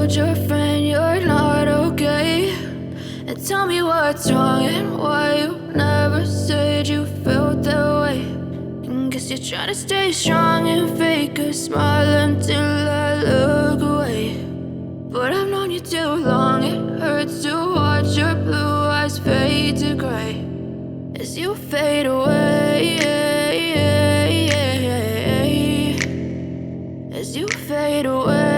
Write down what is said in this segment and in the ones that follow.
told your friend you're not okay, and tell me what's wrong and why you never said you felt that way. And guess you're trying to stay strong and fake a smile until I look away. But I've known you too long, it hurts to watch your blue eyes fade to gray as you fade away, as you fade away.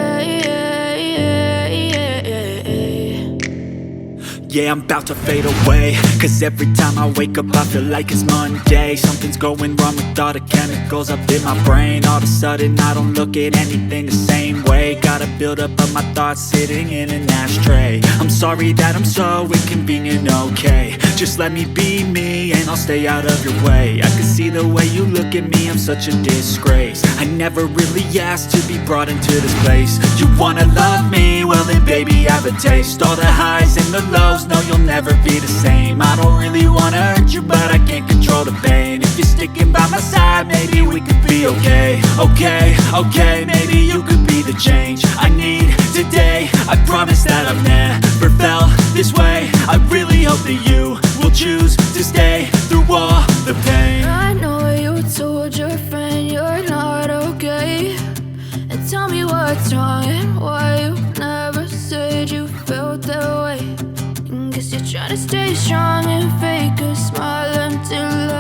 Yeah, I'm about to fade away, cause every time I wake up I feel like it's Monday. Something's going wrong with all the chemicals up in my brain. All of a sudden I don't look at anything the same way. Got a build up of my thoughts sitting in an ashtray. I'm sorry that I'm so inconvenient, okay. Just let me be me and I'll stay out of your way. I can see the way you look at me, I'm such a disgrace. I never really asked to be brought into this place. You wanna love me? Well then baby, have a taste. All the highs and the lows, no, you'll never be the same. I don't really wanna hurt you, but I can't control the pain. If you're sticking by my side, maybe we could be okay. Okay, maybe you could be the change I need today. I promise that I've never felt this way. I really hope that you will choose to stay through all the pain. I know you told your friend you're not okay, and tell me what's wrong and why you never said you felt that way. And guess you're trying to stay strong and fake a smile until I